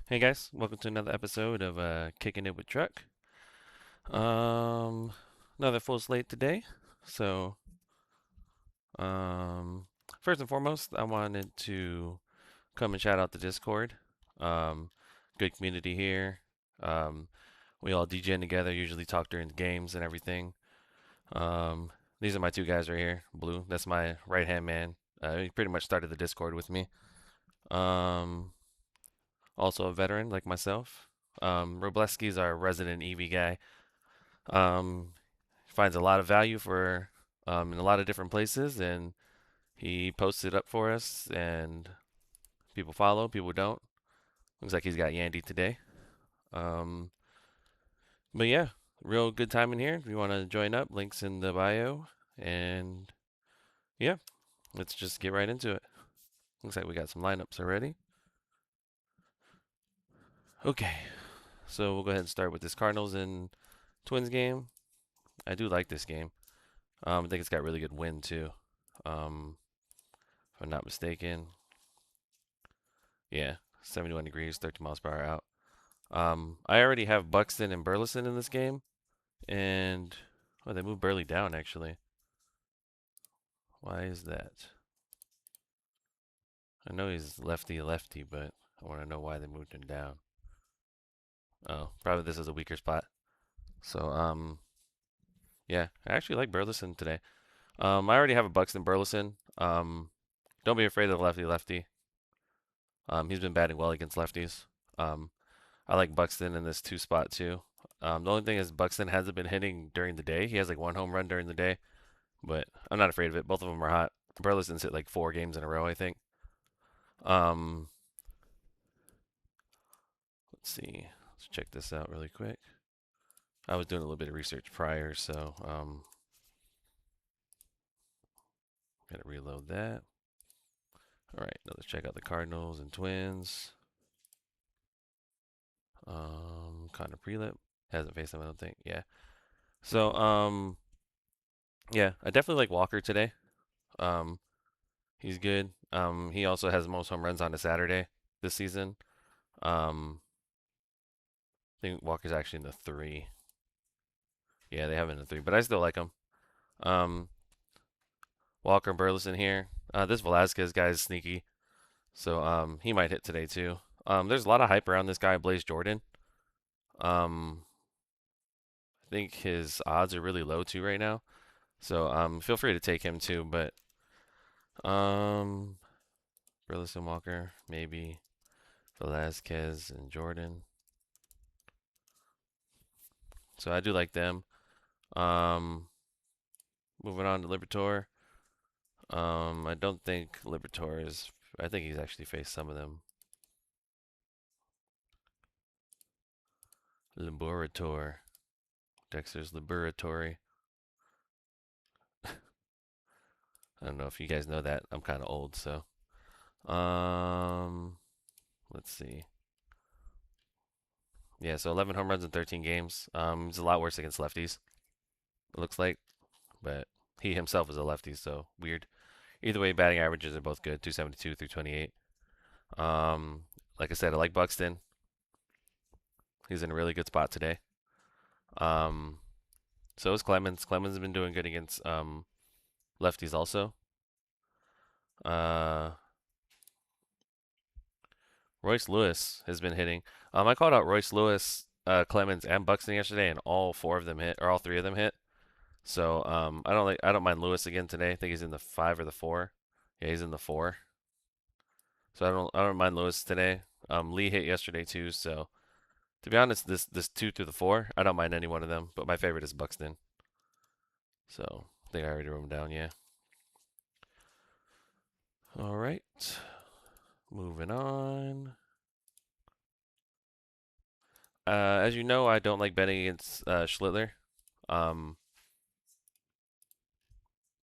Hey guys, welcome to another episode of Kicking It with Truck. Um, Another full slate today. So, um, First and foremost, I wanted to come and shout out the Discord. Um, Good community here. Um, we all DJing together, usually talk during the games and everything. Um, these are my two guys right here. Blue, that's my right hand man. He pretty much started the Discord with me. Um, Also a veteran like myself. Robleski's our resident EV guy. Um, Finds a lot of value for in a lot of different places, and he posts it up for us, and people follow, people don't. Looks like he's got Yandy today. Um, but yeah, real good time in here. If you want to join up, links in the bio, and yeah, let's just get right into it. Looks like we got some lineups already. Okay, so we'll go ahead and start with this Cardinals and Twins game. I do like this game. I think it's got really good wind too. Um, if I'm not mistaken. Yeah, 71 degrees, 30 miles per hour out. I already have Buxton and Burleson in this game, and they moved Burley down actually. Why is that? I know he's lefty lefty, but I want to know why they moved him down. Oh, probably this is a weaker spot. So yeah, I actually like Burleson today. I already have a Buxton Burleson. Don't be afraid of the lefty lefty. He's been batting well against lefties. Um, I like Buxton in this two spot too. The only thing is Buxton hasn't been hitting during the day. He has like one home run during the day, but I'm not afraid of it. Both of them are hot. Burleson's hit like 4 games in a row, I think. Um, let's see. Let's check this out really quick. I was doing a little bit of research prior, so gotta reload that. All right, now let's check out the Cardinals and Twins. Connor Prelip hasn't faced them, I don't think. Yeah. So yeah, I definitely like Walker today. Um, he's good. He also has the most home runs on a Saturday this season. Um, I think Walker's actually in the three. Yeah, they have him in the three, but I still like him. Um, Walker and Burleson here. This Velasquez guy is sneaky, so he might hit today too. There's a lot of hype around this guy, Blaze Jordan. Um, I think his odds are really low too right now, so feel free to take him too. But um, Burleson, Walker, maybe Velasquez and Jordan. So I do like them. Um, Moving on to Libertor. I don't think Libertor is. I think he's actually faced some of them. Laborator. Dexter's Laboratory. I don't know if you guys know that. I'm kind of old, so. Um, let's see. Yeah, so 11 home runs in 13 games. He's a lot worse against lefties. It looks like, but he himself is a lefty, so weird. Either way, batting averages are both good. 272 through 28. Like I said, I like Buxton. He's in a really good spot today. Um, so is Clemens. Clemens has been doing good against lefties also. Uh, Royce Lewis has been hitting. I called out Royce Lewis, Clemens, and Buxton yesterday, and all four of them hit, or all three of them hit. So I don't mind Lewis again today. I think he's in the five or the four. Yeah, he's in the four. So I don't mind Lewis today. Lee hit yesterday too. So to be honest, this two through the four, I don't mind any one of them. But my favorite is Buxton. So I think I already wrote him down. Yeah. All right. Moving on. As you know, I don't like betting against Schlittler. Um,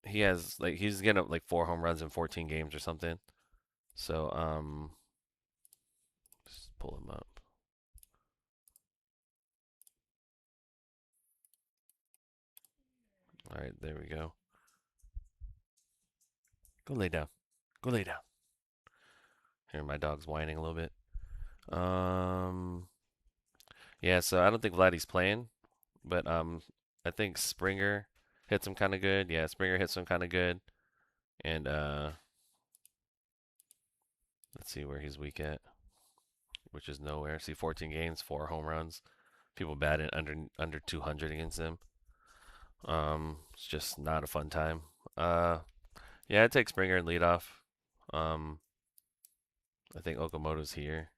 he has like he's getting up like 4 home runs in 14 games or something. So just pull him up. All right, there we go. Go lay down. Go lay down. Here, my dog's whining a little bit. Um, yeah, so I don't think Vladdy's playing, but I think Springer hits him kind of good. Yeah, Springer hits him kind of good. And let's see where he's weak at, which is nowhere. See, 14 games, 4 home runs. People batting under 200 against him. It's just not a fun time. Yeah, I'd take Springer and lead off. Um, I think Okamoto's here.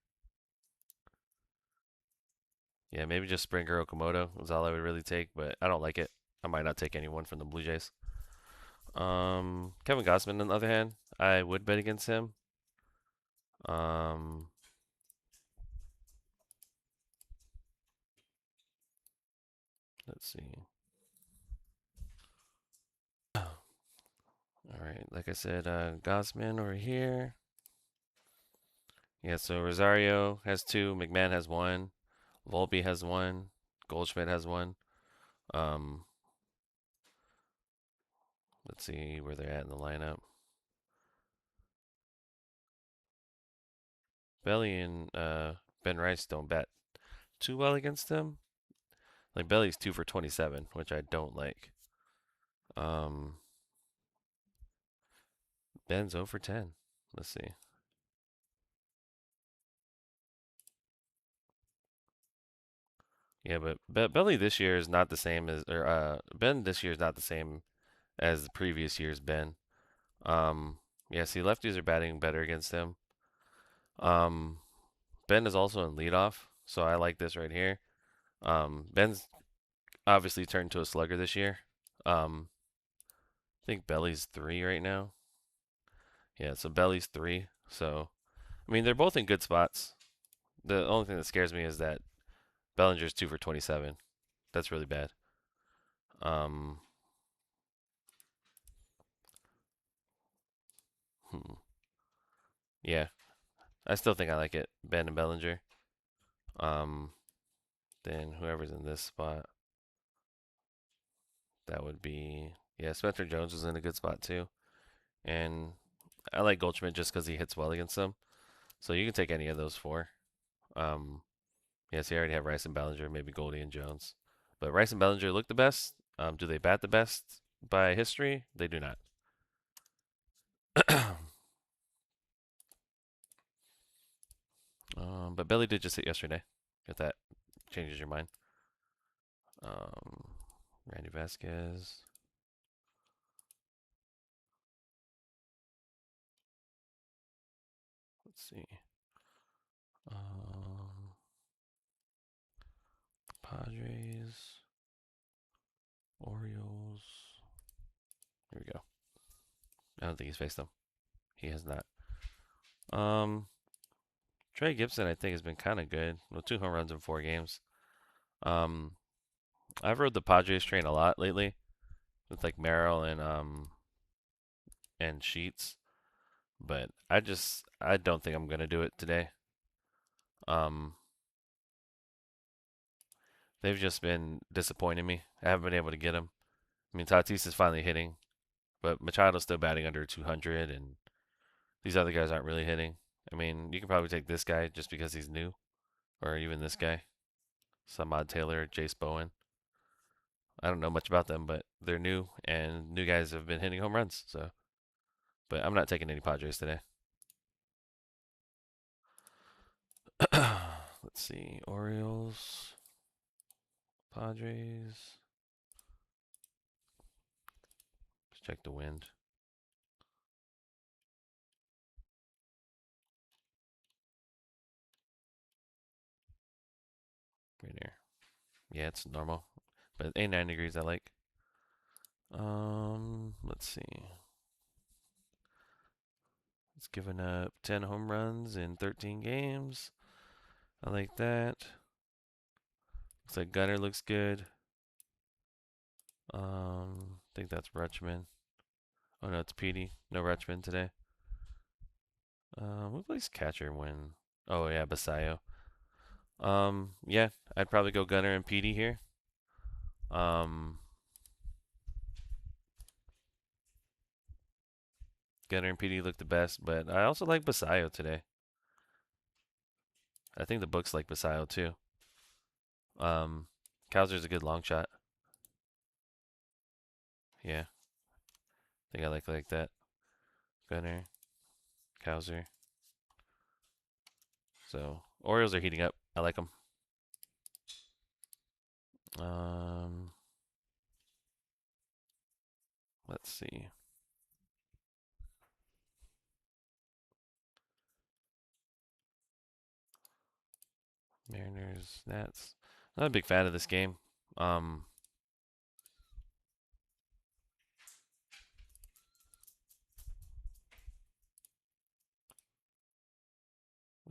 Yeah, maybe just Springer Okamoto is all I would really take, but I don't like it. I might not take anyone from the Blue Jays. Kevin Gausman, on the other hand, I would bet against him. Um, let's see. All right, like I said, Gausman over here. Yeah, so Rosario has two, McMahon has one, Volpe has one, Goldschmidt has one. Um, let's see where they're at in the lineup. Belly and Ben Rice don't bat too well against him. Like Belly's 2 for 27, which I don't like. Um, Ben's 0 for 10. Let's see. Yeah, but Belly this year is not the same as, or Ben this year is not the same as the previous year's Ben. Yeah, see, lefties are batting better against him. Um, Ben is also in leadoff, so I like this right here. Ben's obviously turned to a slugger this year. I think Belly's 3 right now. Yeah, so Belly's 3. So, I mean, they're both in good spots. The only thing that scares me is that Bellinger's 2 for 27. That's really bad. Um, hmm. Yeah, I still think I like it. Ben and Bellinger. Um, then whoever's in this spot, that would be, yeah, Spencer Jones is in a good spot too. And I like Goldschmidt just because he hits well against them. So you can take any of those four. Um, yes, you already have Rice and Bellinger, maybe Goldie and Jones. But Rice and Bellinger look the best. Do they bat the best by history? They do not. But Belly did just hit yesterday, if that changes your mind. Um, Randy Vasquez. Let's see. Um, Padres, Orioles. Here we go. I don't think he's faced them. He has not. Um, Trey Gibson, I think, has been kind of good. Well, 2 home runs in 4 games. Um, I've rode the Padres train a lot lately with like Merrill and Sheets, but I don't think I'm gonna do it today. Um, they've just been disappointing me. I haven't been able to get them. I mean, Tatis is finally hitting, but Machado's still batting under 200, and these other guys aren't really hitting. I mean, you can probably take this guy just because he's new, or even this guy, Samad Taylor, Jace Bowen. I don't know much about them, but they're new, and new guys have been hitting home runs. So, but I'm not taking any Padres today. Let's see, Orioles, Padres. Let's check the wind. Right here. Yeah, it's normal, but 89 degrees I like. Let's see. It's given up 10 home runs in 13 games. I like that. Looks like Gunner looks good. I think that's Rutschman. Oh no, it's Petey. No Rutschman today. Who plays catcher when? Oh yeah, Basayo. Yeah, I'd probably go Gunner and Petey here. Um, Gunner and Petey look the best, but I also like Basayo today. I think the books like Basayo too. Um, Cowser's a good long shot. Yeah, I think I like that. Gunner, Cowser. So Orioles are heating up. I like them. Um, let's see. Mariners, Nats. Not a big fan of this game. Um,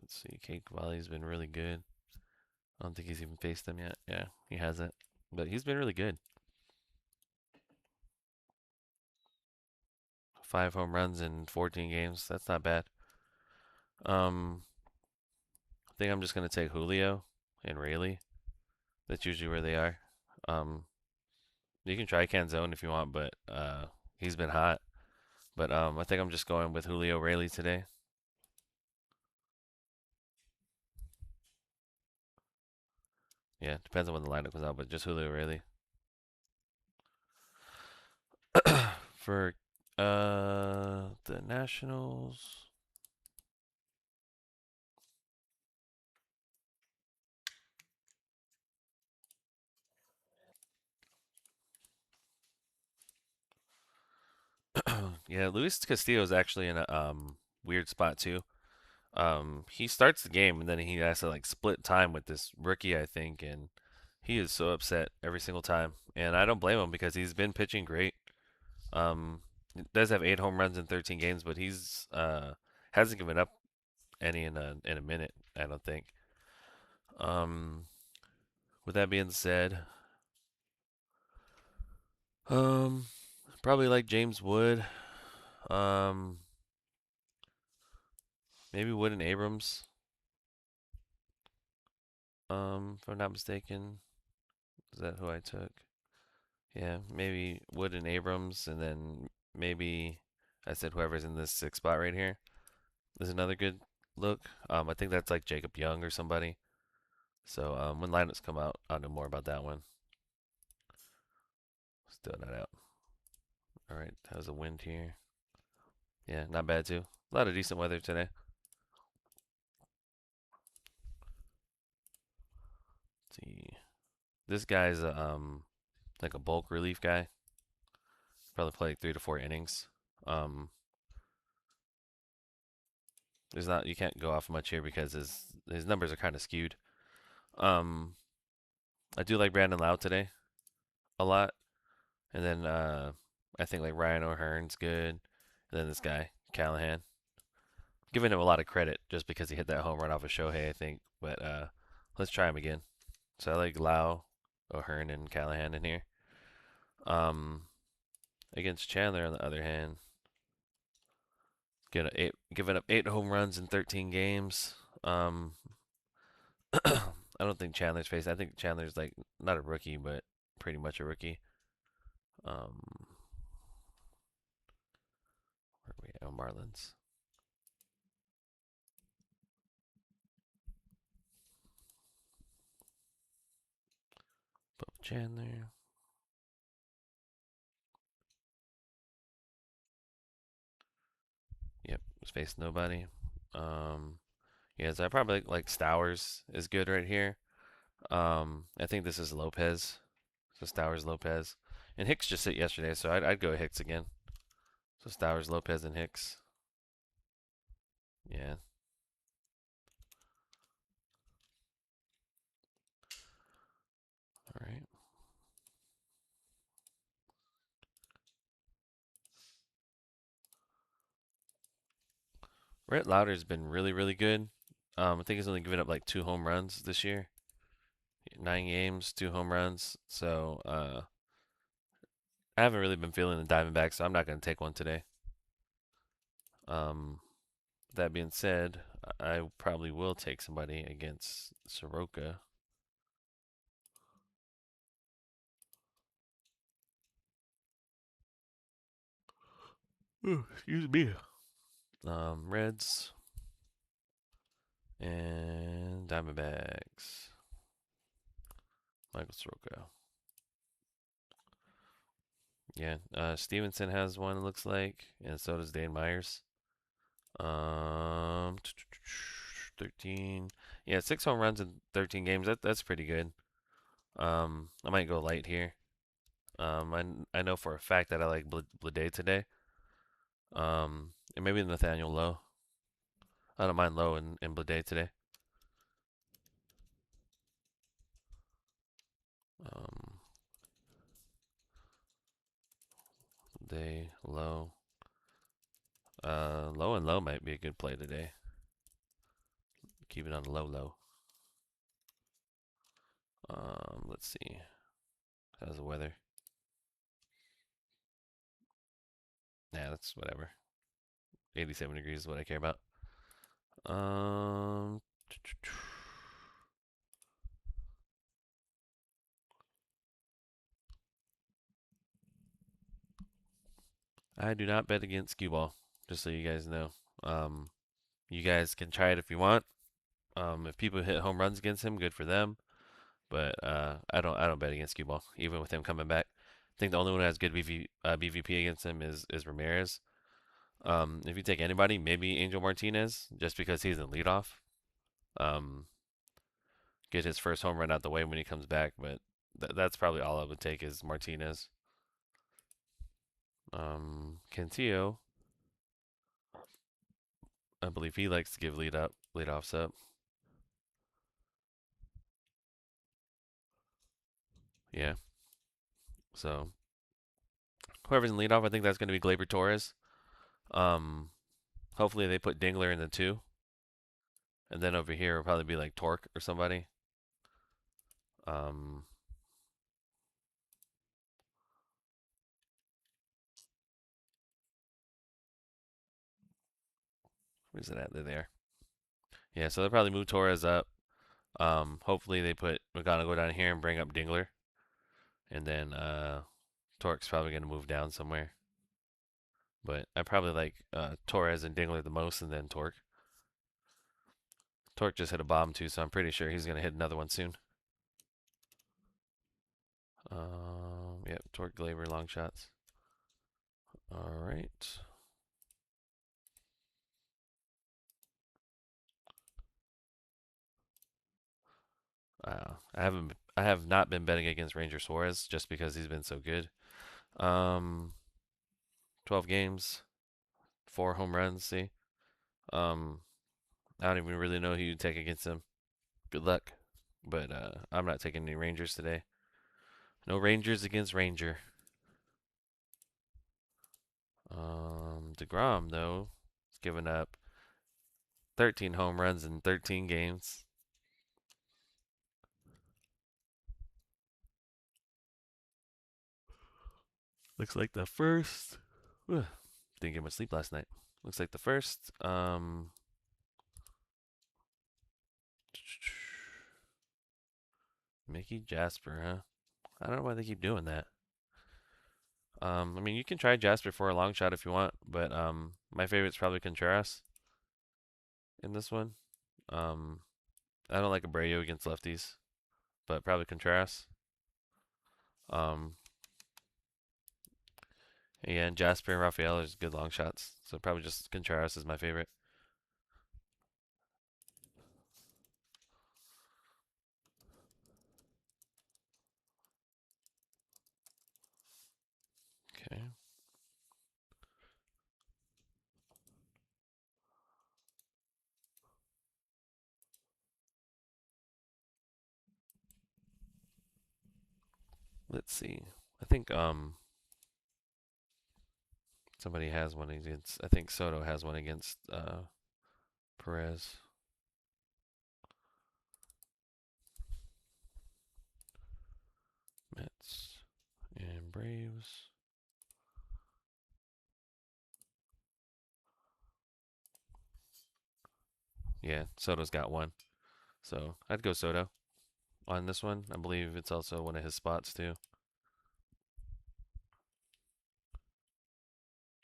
let's see. Cake Valley's been really good. I don't think he's even faced them yet. Yeah, he hasn't. But he's been really good. 5 home runs in 14 games. That's not bad. Um, I think I'm just gonna take Julio and Rayleigh. That's usually where they are. Um, you can try Canzone if you want, but he's been hot. But I think I'm just going with Julio Rayleigh today. Yeah, depends on when the lineup comes out, but just Julio Rayleigh. For the Nationals. Yeah, Luis Castillo is actually in a weird spot too. He starts the game and then he has to like split time with this rookie, I think, and he is so upset every single time. And I don't blame him because he's been pitching great. He does have 8 home runs in 13 games, but he's hasn't given up any in a minute, I don't think. Um, with that being said, um, probably like James Wood. Um, maybe Wood and Abrams. If I'm not mistaken, is that who I took? Yeah, maybe Wood and Abrams, and then maybe I said whoever's in this sixth spot right here is another good look. I think that's like Jacob Young or somebody. So when lineups come out, I'll know more about that one. Still not out. All right, how's the wind here? Yeah, not bad too. A lot of decent weather today. Let's see, this guy's like a bulk relief guy. Probably play like 3 to 4 innings. Um, there's not you can't go off much here because his numbers are kind of skewed. Um, I do like Brandon Lau today a lot, and then I think like Ryan O'Hearn's good, and then this guy Callahan. Giving him a lot of credit just because he hit that home run off of Shohei, I think. But let's try him again. So I like Lau, O'Hearn, and Callahan in here. Um, against Chandler, on the other hand, giving up 8 home runs in 13 games. I don't think Chandler's faced. I think Chandler's like not a rookie, but pretty much a rookie. Um, where are we at? Oh, Marlins. Bob Chandler. Yep, was facing nobody. Um, yeah, so I probably like Stowers is good right here. I think this is Lopez. So Stowers, Lopez, and Hicks just hit yesterday, so I'd go Hicks again. So Stowers, Lopez, and Hicks. Yeah. All right. Rhett Lauder's been really, really good. I think he's only given up like 2 home runs this year. 9 games, 2 home runs. So I haven't really been feeling the Diamondbacks, so I'm not going to take one today. Um, that being said, I probably will take somebody against Soroka. Oh, excuse me. Reds and And Diamondbacks. Michael Soroka. Yeah, Stevenson has one, it looks like, and so does Dane Myers. 13. Yeah, 6 home runs in 13 games. That's pretty good. I might go light here. I know for a fact that I like Blade today. And maybe Nathaniel Lowe. I don't mind Lowe and Blade today. Um, Blade, Lowe. Low and low might be a good play today. Keep it on the low. Let's see. How's the weather? Nah, that's whatever. 87 degrees is what I care about. Um, I do not bet against cue ball, just so you guys know. Um, you guys can try it if you want. If people hit home runs against him, good for them. But I don't bet against cue ball, even with him coming back. I think the only one who has good BVP against him is Ramirez. If you take anybody, maybe Angel Martinez, just because he's in leadoff. Um, get his first home run out the way when he comes back, but that's probably all I would take is Martinez. Cantillo, I believe he likes to give leadoffs up. Yeah. So whoever's in leadoff, I think that's going to be Gleyber Torres. Um, hopefully they put Dingler in the 2, and then over here will probably be like Torque or somebody. Um, where's it at? They're there. Yeah, so they'll probably move Torres up. Hopefully they put McGonigal down here and bring up Dingler, and then Torque's probably going to move down somewhere. But I probably like Torres and Dingler the most, and then Torque. Torque just hit a bomb too, so I'm pretty sure he's going to hit another one soon. Yep, Torque, Gleyber, long shots. All right. I have not been betting against Ranger Suarez just because he's been so good. 12 games, 4 home runs. See, um, I don't even really know who you take against him. Good luck, but I'm not taking any Rangers today. No Rangers against Ranger. DeGrom though, has given up 13 home runs in 13 games. Looks like the first. Didn't get much sleep last night. Looks like the first. Mickey Jasper, huh? I don't know why they keep doing that. I mean, you can try Jasper for a long shot if you want, but my favorite's probably Contreras in this one. Um, I don't like Abreu against lefties, but probably Contreras. Um, and Jasper and Rafael are good long shots, so probably just Contreras is my favorite. Okay. Let's see. I think somebody has one against. I think Soto has one against Perez. Mets and Braves. Yeah, Soto's got one. So I'd go Soto on this one. I believe it's also one of his spots too.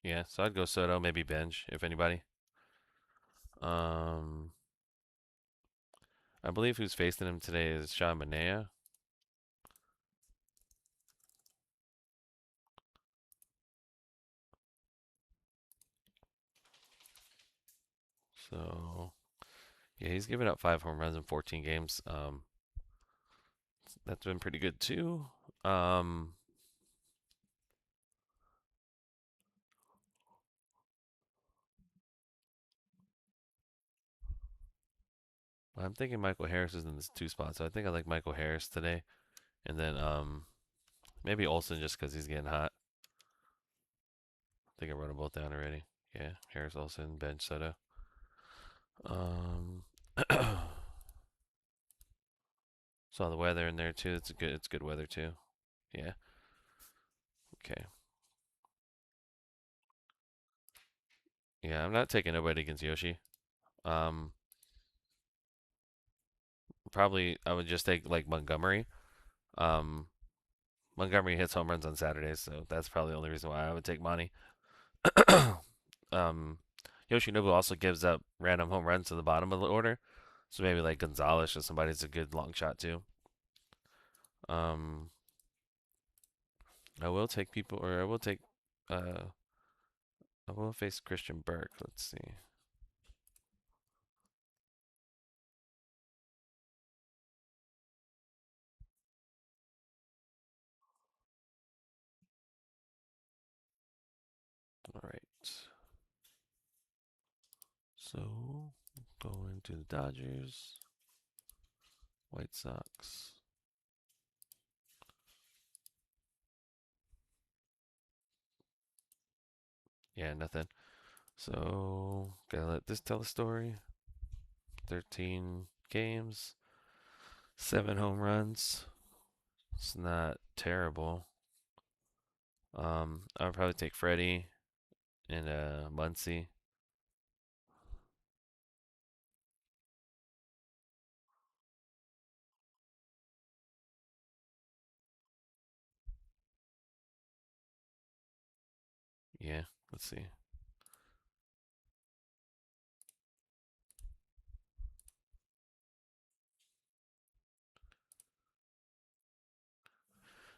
Yeah, so I'd go Soto, maybe Benj if anybody. Um, I believe who's facing him today is Sean Manaea. So yeah, he's given up 5 home runs in 14 games. That's been pretty good too. Um, I'm thinking Michael Harris is in this two spot, so I think I like Michael Harris today, and then maybe Olson just because he's getting hot. I think I wrote them both down already. Yeah, Harris, Olson, bench Soto. Um, saw the weather in there too. It's good weather too. Yeah. Okay. Yeah, I'm not taking nobody against Yoshi. Um, Probably I would just take like Montgomery. Um, Montgomery hits home runs on Saturdays, so that's probably the only reason why I would take Monty. um, Yoshinobu also gives up random home runs to the bottom of the order, so maybe like Gonzalez or somebody's a good long shot too. Um, I will take people, or I will take, I will face Christian Burke. Let's see. All right. So going to the Dodgers, White Sox. Yeah, nothing. So gotta let this tell the story. 13 games, 7 home runs. It's not terrible. I would probably take Freddie and Muncy. Yeah, let's see.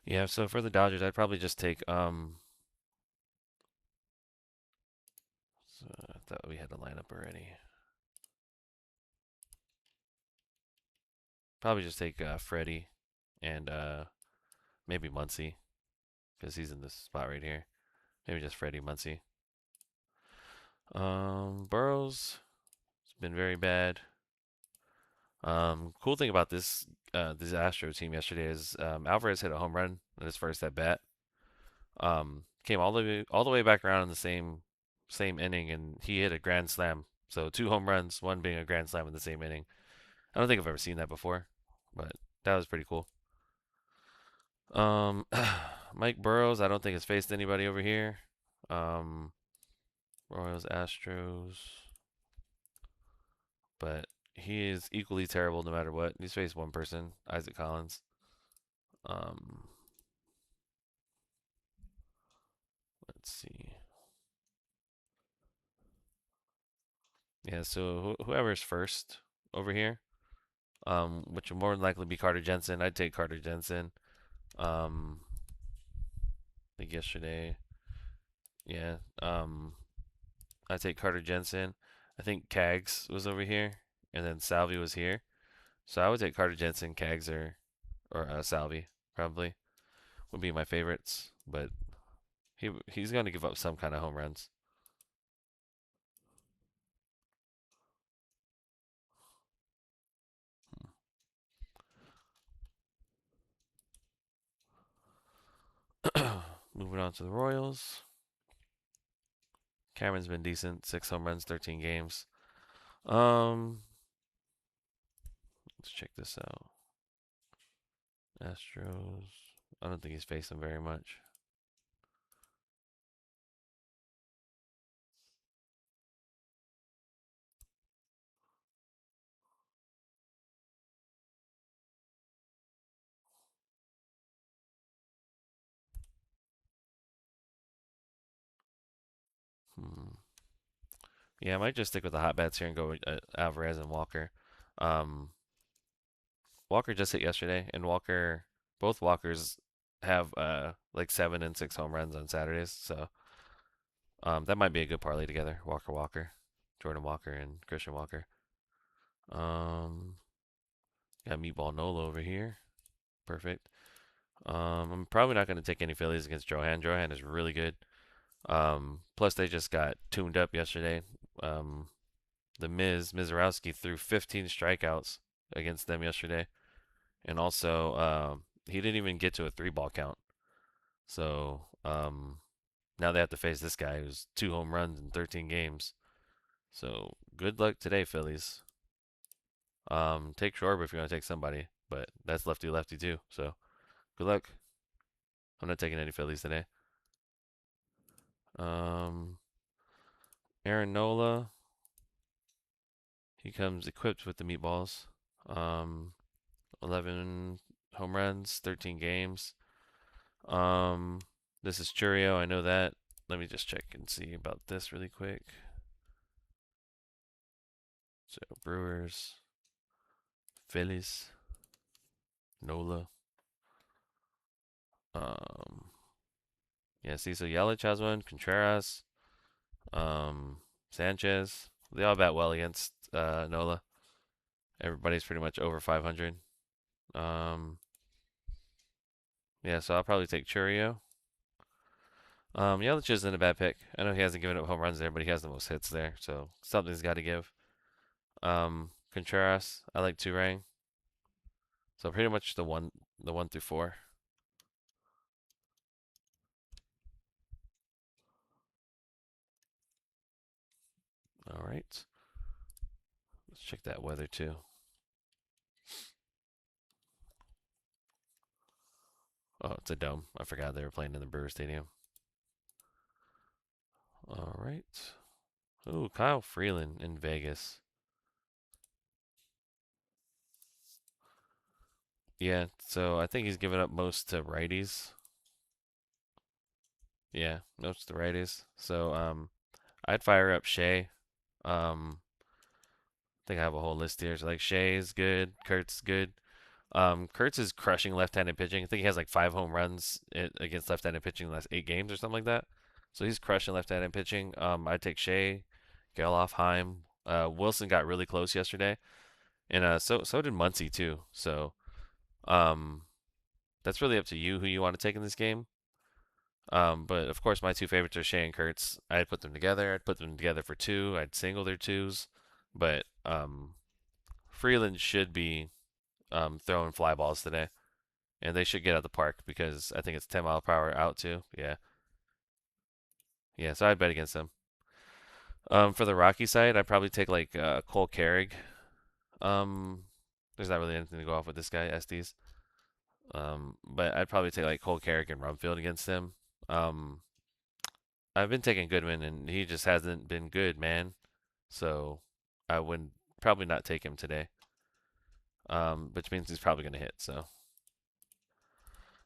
Yeah, so for the Dodgers, I'd probably just take so I thought we had a lineup already. Probably just take Freddie and maybe Muncy because he's in this spot right here. Maybe just Freddie Muncy. Burrows has been very bad. Cool thing about this Astro team yesterday is Alvarez hit a home run in his first at bat. Came all the way back around in the same inning, and he hit a grand slam. So 2 home runs, one being a grand slam in the same inning. I don't think I've ever seen that before, but that was pretty cool. Um, Mike Burrows, I don't think has faced anybody over here. Um, Royals, Astros, but he is equally terrible no matter what. He's faced one person, Isaac Collins. Um, let's see. Yeah, so whoever's first over here, which would more than likely be Carter Jensen. I'd take Carter Jensen. Um, like yesterday, yeah. I'd take Carter Jensen. I think Kags was over here, and then Salvi was here. So I would take Carter Jensen, Kags, or Salvi probably would be my favorites. But he's going to give up some kind of home runs. Moving on to the Royals. Cameron's been decent, 6 home runs, 13 games. Um, let's check this out. Astros. I don't think he's faced them very much. Hmm. Yeah, I might just stick with the hot bats here and go with Alvarez and Walker. Um, Walker just hit yesterday, and both Walkers have like 7 and 6 home runs on Saturdays. So that might be a good parlay together. Walker, Jordan Walker, and Christian Walker. Um, got Meatball Nola over here. Perfect. I'm probably not going to take any Phillies against Johan. Johan is really good. Plus they just got tuned up yesterday. Um, the Mizorowski threw 15 strikeouts against them yesterday, and also he didn't even get to a 3-ball count. So now they have to face this guy who's 2 home runs in 13 games. So good luck today, Phillies. Take Schwarber if you want to take somebody, but that's lefty lefty too. So good luck. I'm not taking any Phillies today. Um, Aaron Nola, he comes equipped with the meatballs. Um, 11 home runs, 13 games. Um, this is Churio, I know that. Let me just check and see about this really quick. So Brewers, Phillies, Nola. Um, yeah, see, so Yelich has one, Contreras, um, Sanchez. They all bat well against Nola. Everybody's pretty much over 500. Um, yeah, so I'll probably take Churio. Yelich isn't a bad pick. I know he hasn't given up home runs there, but he has the most hits there, so something's got to give. Contreras, I like Turang. So pretty much the 1 through 4. All right, let's check that weather too. Oh, it's a dome. I forgot they were playing in the Brewer Stadium. All right. Ooh, Kyle Freeland in Vegas. Yeah, so I think he's given up most to righties. Yeah, most to righties. So I'd fire up Shea. I think I have a whole list here. So like Shea's good, Kurt's good. Kurtz is crushing left-handed pitching. I think he has like 5 home runs against left-handed pitching in the last 8 games or something like that. So he's crushing left-handed pitching. I'd take Shea, Geloff, Heim. Wilson got really close yesterday, and so did Muncy too. So um, that's really up to you who you want to take in this game. But of course, my two favorites are Shea and Kurtz. I'd put them together. I'd put them together for two. I'd single their twos, but Freeland should be throwing fly balls today, and they should get out the park because I think it's 10 mile per hour out too. Yeah, yeah. So I'd bet against them. For the Rocky side, I'd probably take like Cole Carrig. Um, there's not really anything to go off with this guy, Estes. But I'd probably take like Cole Carrig and Rumfield against him. Um, I've been taking Goodman, and he just hasn't been good, man. So I would probably not take him today. Which means he's probably going to hit. So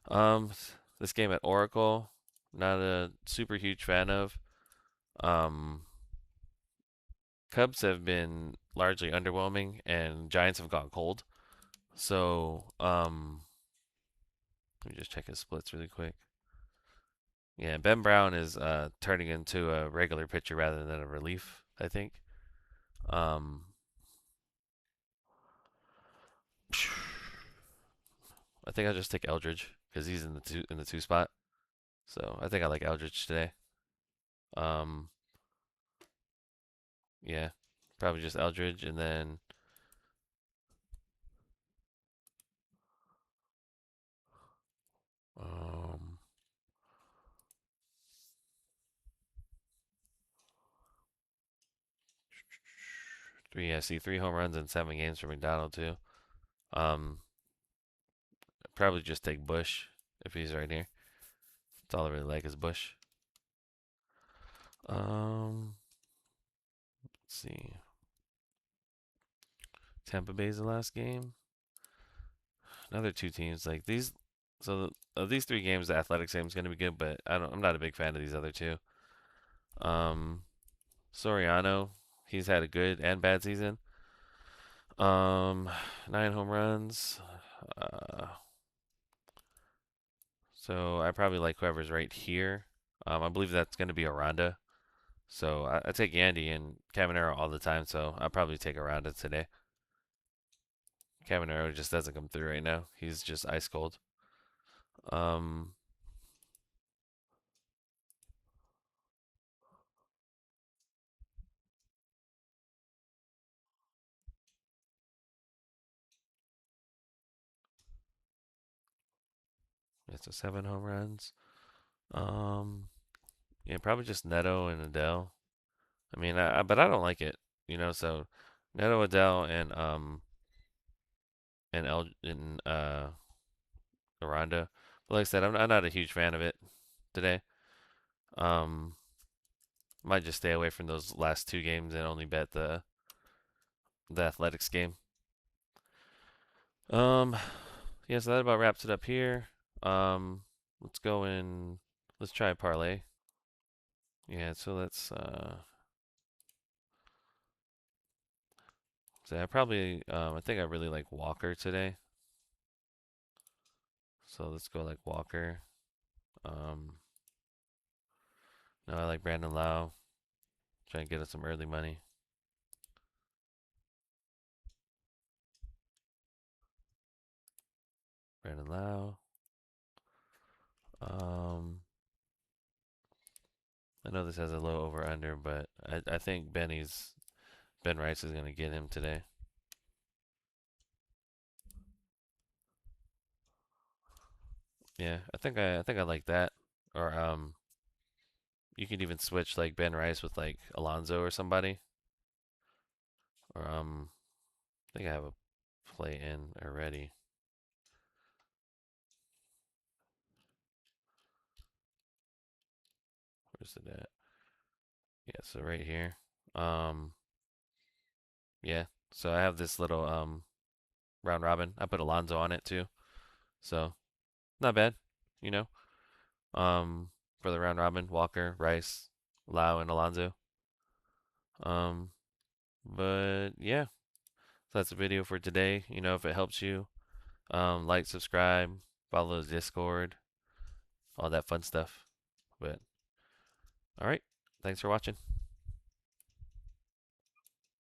Um, this game at Oracle, not a super huge fan of. Um, Cubs have been largely underwhelming, and Giants have gone cold. So, let me just check his splits really quick. Yeah, Ben Brown is turning into a regular pitcher rather than a relief, I think. Um, I think I'll just take Eldridge because he's in the two spot. So I think I like Eldridge today. Um, yeah, probably just Eldridge, and then 3 home runs in 7 games for McDonald too. Um, Probably just take Bush if he's right here. That's all I really like is Bush. Let's see. Tampa Bay's the last game. Another two teams like these. So of these 3 games, the Athletics game is going to be good, but I'm not a big fan of these other two. Um, Soriano, he's had a good and bad season. 9 home runs. Uh, so I probably like whoever's right here. I believe that's going to be Aranda. So I take Yandy and Caminero all the time, so I'll probably take Aranda today. Caminero just doesn't come through right now. He's just ice cold. Um, it's a 7 home runs. Um, yeah, probably just Neto and Adele. I mean, but I don't like it, So Neto, Adele, and Aranda. But like I said, I'm not a huge fan of it today. Um, might just stay away from those last two games and only bet the Athletics game. Um, yeah, so that about wraps it up here. Um, let's go in. Let's try a parlay. Yeah, so let's. So I probably. I think I really like Walker today. So let's go like Walker. Um, no, I like Brandon Lau. Try and get us some early money. Brandon Lau. Um, I know this has a low over under, but I think Ben Rice is gonna get him today. Yeah, I think I like that. Or you could even switch like Ben Rice with like Alonzo or somebody. Or I think I have a play in already. Where's it at? Yeah, so right here. Um, yeah. So I have this little round robin. I put Alonzo on it too. So not bad, you know. For the round robin, Walker, Rice, Lau, and Alonzo. Um, but yeah, so that's the video for today. If it helps you, like, subscribe, follow the Discord, all that fun stuff. But all right, thanks for watching.